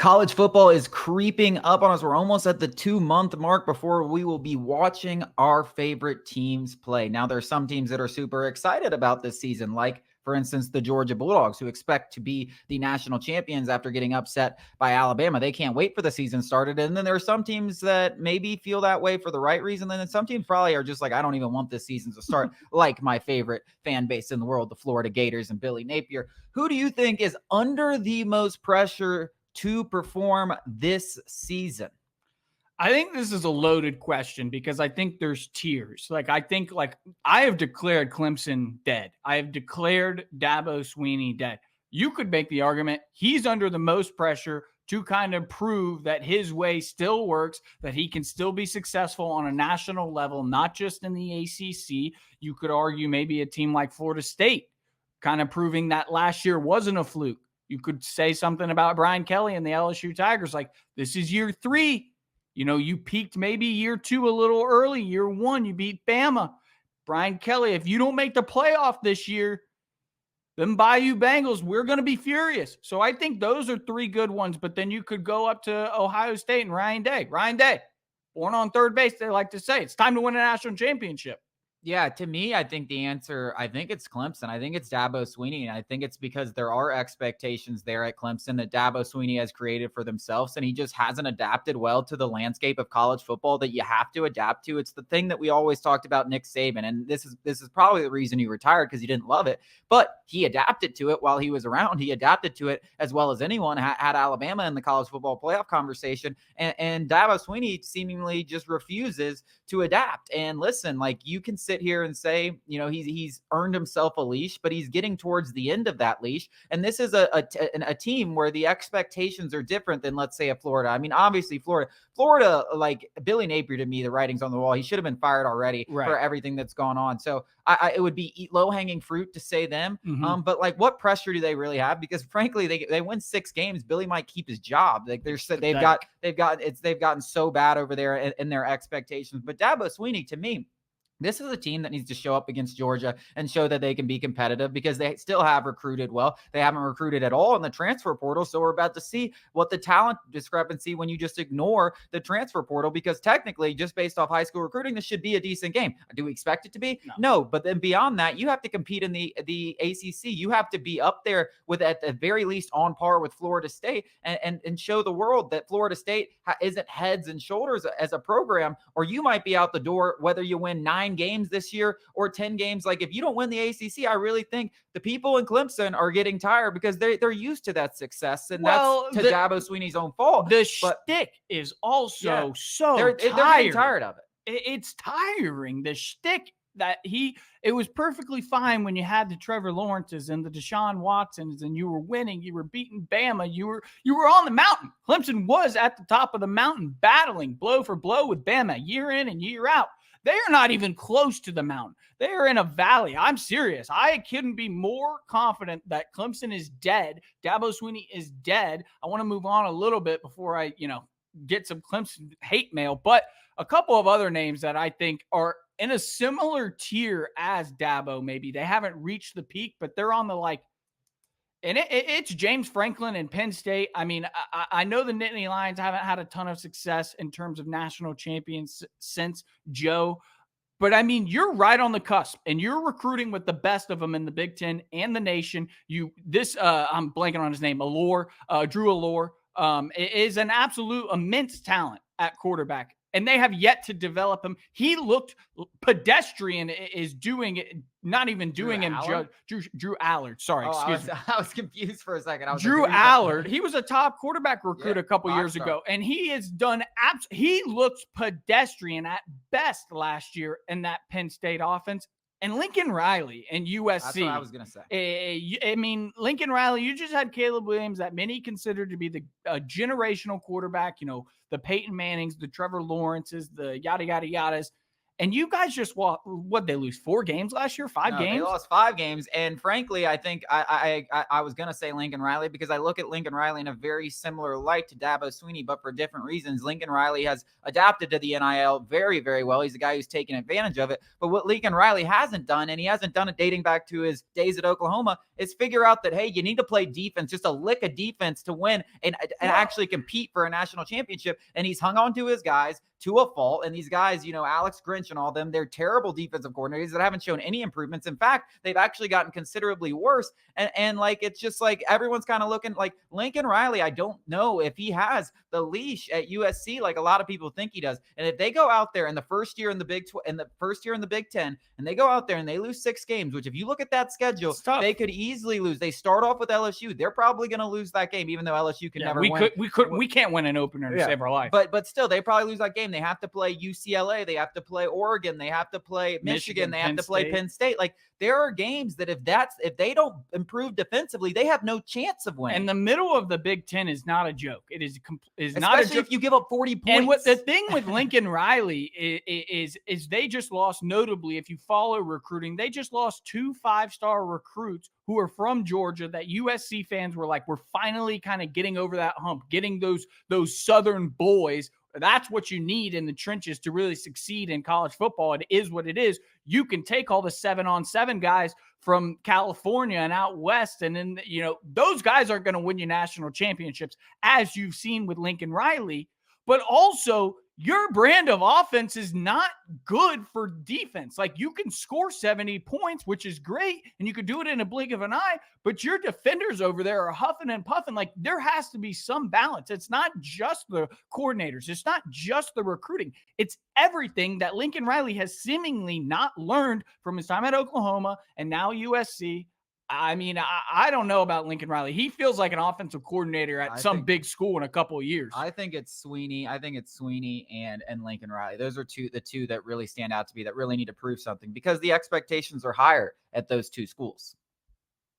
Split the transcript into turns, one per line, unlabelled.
College football is creeping up on us. We're almost at the 2-month mark before we will be watching our favorite teams play. Now, there are some teams that are super excited about this season, like, for instance, the Georgia Bulldogs, who expect to be the national champions after getting upset by Alabama. They can't wait for the season started. And then there are some teams that maybe feel that way for the right reason. And then some teams probably are just like, I don't even want this season to start, like my favorite fan base in the world, the Florida Gators and Billy Napier. Who do you think is under the most pressure to perform this season?
I think this is a loaded question because I think there's tiers. I have declared Clemson dead. I have declared Dabo Swinney dead. You could make the argument he's under the most pressure to kind of prove that his way still works, that he can still be successful on a national level, not just in the ACC. You could argue maybe a team like Florida State kind of proving that last year wasn't a fluke. You could say something about Brian Kelly and the LSU Tigers, like, this is year 3. You peaked maybe year 2 a little early. Year 1, you beat Bama. Brian Kelly, if you don't make the playoff this year, them Bayou Bengals, we're going to be furious. So I think those are 3 good ones. But then you could go up to Ohio State and Ryan Day. Ryan Day, born on third base, they like to say. It's time to win a national championship.
Yeah, to me, I think the answer, I think it's Clemson. I think it's Dabo Swinney. And I think it's because there are expectations there at Clemson that Dabo Swinney has created for themselves. And he just hasn't adapted well to the landscape of college football that you have to adapt to. It's the thing that we always talked about Nick Saban. And this is probably the reason he retired, because he didn't love it. But he adapted to it while he was around. He adapted to it as well as anyone. Had Alabama in the college football playoff conversation. And Dabo Swinney seemingly just refuses to adapt. And listen, like, you can sit here and say, he's earned himself a leash, but he's getting towards the end of that leash. And this is a team where the expectations are different than, let's say, a Florida. I mean, obviously Florida, like Billy Napier, to me, the writing's on the wall. He should have been fired already for everything that's gone on. So it would be low-hanging fruit to say them.
Mm-hmm.
But like, what pressure do they really have? Because frankly, they win 6 games. Billy might keep his job. Like, they've gotten so bad over there in their expectations. But Dabo Swinney, to me, this is a team that needs to show up against Georgia and show that they can be competitive, because they still have recruited well. They haven't recruited at all in the transfer portal. So we're about to see what the talent discrepancy when you just ignore the transfer portal, because technically, just based off high school recruiting, this should be a decent game. Do we expect it to be? No. But then beyond that, you have to compete in the ACC. You have to be up there with, at the very least, on par with Florida State, and show the world that Florida State isn't heads and shoulders as a program, or you might be out the door whether you win 9 games this year or 10 games. Like, if you don't win the ACC, I really think the people in Clemson are getting tired, because they're used to that success, and that's to Dabo Swinney's own fault.
The shtick is also
they're getting tired of it.
It's tiring. The shtick that it was perfectly fine when you had the Trevor Lawrences and the Deshaun Watsons, and you were winning, you were beating Bama, you were on the mountain. Clemson was at the top of the mountain, battling blow for blow with Bama year in and year out. They are not even close to the mountain. They are in a valley. I'm serious. I couldn't be more confident that Clemson is dead. Dabo Swinney is dead. I want to move on a little bit before I, get some Clemson hate mail. But a couple of other names that I think are in a similar tier as Dabo, maybe. They haven't reached the peak, but they're on the and it's James Franklin and Penn State. I mean, I know the Nittany Lions haven't had a ton of success in terms of national champions since Joe, but I mean, you're right on the cusp, and you're recruiting with the best of them in the Big Ten and the nation. I'm blanking on his name, Drew Allure, is an absolute immense talent at quarterback, and they have yet to develop him. He looked pedestrian, is doing it, not even doing him. Drew Allard. Sorry, excuse me.
I was confused for a second.
Drew Allard. He was a top quarterback recruit a couple years ago, and he has done he looked pedestrian at best last year in that Penn State offense. And Lincoln Riley and USC.
That's what I was going to say.
I mean, Lincoln Riley, you just had Caleb Williams, that many consider to be the generational quarterback, the Peyton Mannings, the Trevor Lawrences, the yada, yada, yadas. And you guys just what they lose 4 games last year, 5
No,
games.
They lost 5 games, and frankly, I think I was gonna say Lincoln Riley because I look at Lincoln Riley in a very similar light to Dabo Swinney, but for different reasons. Lincoln Riley has adapted to the NIL very, very well. He's a guy who's taken advantage of it. But what Lincoln Riley hasn't done, and he hasn't done it dating back to his days at Oklahoma, is figure out that hey, you need to play defense, just a lick of defense to win and actually compete for a national championship. And he's hung on to his guys to a fault. And these guys, Alex Grinch and all them, they're terrible defensive coordinators that haven't shown any improvements. In fact, they've actually gotten considerably worse. And like, it's just like everyone's kind of looking like Lincoln Riley. I don't know if he has the leash at USC like a lot of people think he does. And if they go out there in the first year in the Big Ten, and they go out there and they lose 6 games, which if you look at that schedule, they could easily lose. They start off with LSU. They're probably going to lose that game, even though LSU can never win.
We can't win an opener to save our life.
But still, they probably lose that game. They have to play UCLA. They have to play Oregon. They have to play Michigan. They have to play Penn State. Like, there are games that if they don't improve defensively, they have no chance of winning.
And the middle of the Big Ten is not a joke. It is
Especially
not a joke.
if you give up 40 points.
And what the thing with Lincoln Riley is they just lost, notably, if you follow recruiting, they just lost 2 5-star recruits who are from Georgia that USC fans were like, we're finally kind of getting over that hump, getting those Southern boys. That's what you need in the trenches to really succeed in college football. It is what it is. You can take all the 7-on-7 guys from California and out west, and then, those guys aren't going to win you national championships, as you've seen with Lincoln Riley. But also, your brand of offense is not good for defense. Like, you can score 70 points, which is great, and you could do it in a blink of an eye, but your defenders over there are huffing and puffing. Like, there has to be some balance. It's not just the coordinators. It's not just the recruiting. It's everything that Lincoln Riley has seemingly not learned from his time at Oklahoma and now USC. I mean, I don't know about Lincoln Riley. He feels like an offensive coordinator at some big school in a couple of years.
I think it's Swinney. And Lincoln Riley. Those are the two that really stand out to me, that really need to prove something, because the expectations are higher at those two schools.